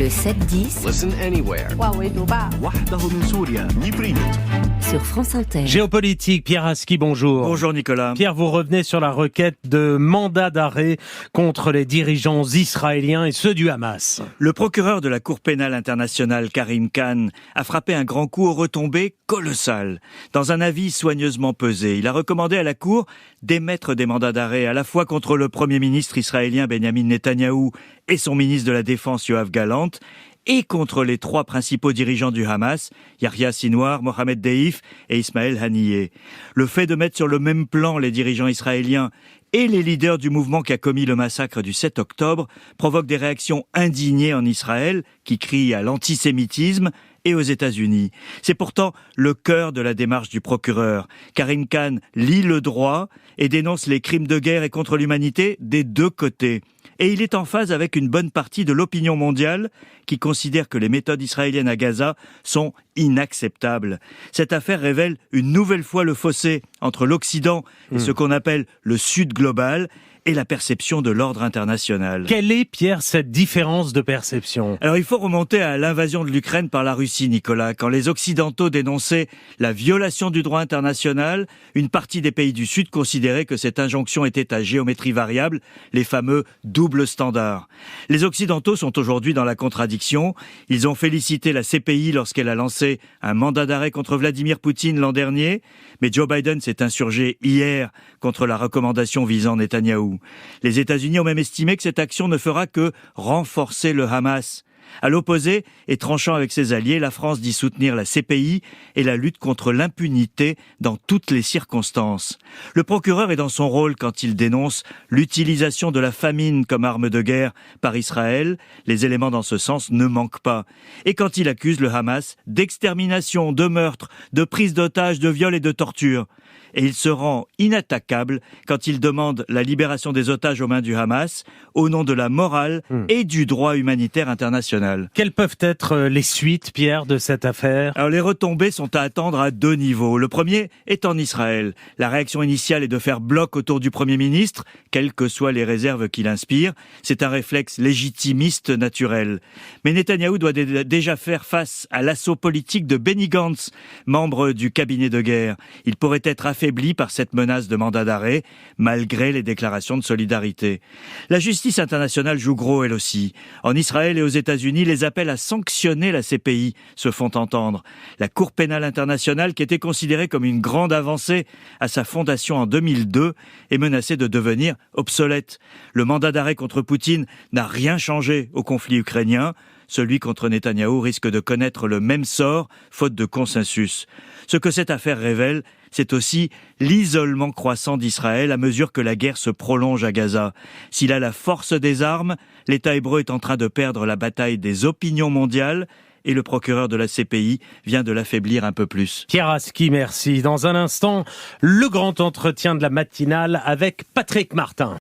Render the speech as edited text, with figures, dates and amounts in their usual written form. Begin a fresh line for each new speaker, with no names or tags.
Le 7-10
Listen anywhere.
sur France Inter.
Géopolitique, Pierre Aski, bonjour.
Bonjour Nicolas.
Pierre, vous revenez sur la requête de mandat d'arrêt contre les dirigeants israéliens et ceux du Hamas.
Le procureur de la Cour pénale internationale, Karim Khan, a frappé un grand coup aux retombées colossales. Dans un avis soigneusement pesé, il a recommandé à la Cour d'émettre des mandats d'arrêt à la fois contre le Premier ministre israélien Benjamin Netanyahou et son ministre de la Défense Yoav Gallant, et contre les trois principaux dirigeants du Hamas, Yahya Sinwar, Mohamed Deif et Ismaël Haniyeh. Le fait de mettre sur le même plan les dirigeants israéliens et les leaders du mouvement qui a commis le massacre du 7 octobre provoque des réactions indignées en Israël, qui crient à l'antisémitisme, et aux États-Unis. C'est pourtant le cœur de la démarche du procureur. Karim Khan lit le droit et dénonce les crimes de guerre et contre l'humanité des deux côtés. Et il est en phase avec une bonne partie de l'opinion mondiale qui considère que les méthodes israéliennes à Gaza sont inacceptables. Cette affaire révèle une nouvelle fois le fossé entre l'Occident et ce qu'on appelle le Sud global et la perception de l'ordre international.
Quelle est, Pierre, cette différence de perception ?
Alors il faut remonter à l'invasion de l'Ukraine par la Russie, Nicolas. Quand les Occidentaux dénonçaient la violation du droit international, une partie des pays du Sud considérait que cette injonction était à géométrie variable, les fameux doubles standards. Les Occidentaux sont aujourd'hui dans la contradiction. Ils ont félicité la CPI lorsqu'elle a lancé un mandat d'arrêt contre Vladimir Poutine l'an dernier, mais Joe Biden s'est insurgé hier contre la recommandation visant Netanyahou. Les États-Unis ont même estimé que cette action ne fera que renforcer le Hamas. À l'opposé, et tranchant avec ses alliés, la France dit soutenir la CPI et la lutte contre l'impunité dans toutes les circonstances. Le procureur est dans son rôle quand il dénonce l'utilisation de la famine comme arme de guerre par Israël. Les éléments dans ce sens ne manquent pas. Et quand il accuse le Hamas d'extermination, de meurtre, de prise d'otages, de viol et de torture. Et il se rend inattaquable quand il demande la libération des otages aux mains du Hamas au nom de la morale et du droit humanitaire international.
Quelles peuvent être les suites, Pierre, de cette affaire ?
Alors les retombées sont à attendre à deux niveaux. Le premier est en Israël. La réaction initiale est de faire bloc autour du Premier ministre, quelles que soient les réserves qu'il inspire. C'est un réflexe légitimiste naturel. Mais Netanyahou doit déjà faire face à l'assaut politique de Benny Gantz, membre du cabinet de guerre. Il pourrait être affaibli par cette menace de mandat d'arrêt, malgré les déclarations de solidarité. La justice internationale joue gros, elle aussi. En Israël et aux États-Unis, les appels à sanctionner la CPI se font entendre. La Cour pénale internationale, qui était considérée comme une grande avancée à sa fondation en 2002, est menacée de devenir obsolète. Le mandat d'arrêt contre Poutine n'a rien changé au conflit ukrainien. Celui contre Netanyahou risque de connaître le même sort, faute de consensus. Ce que cette affaire révèle, c'est aussi l'isolement croissant d'Israël à mesure que la guerre se prolonge à Gaza. S'il a la force des armes, l'État hébreu est en train de perdre la bataille des opinions mondiales et le procureur de la CPI vient de l'affaiblir un peu plus.
Pierre Aski, merci. Dans un instant, le grand entretien de la matinale avec Patrick Martin.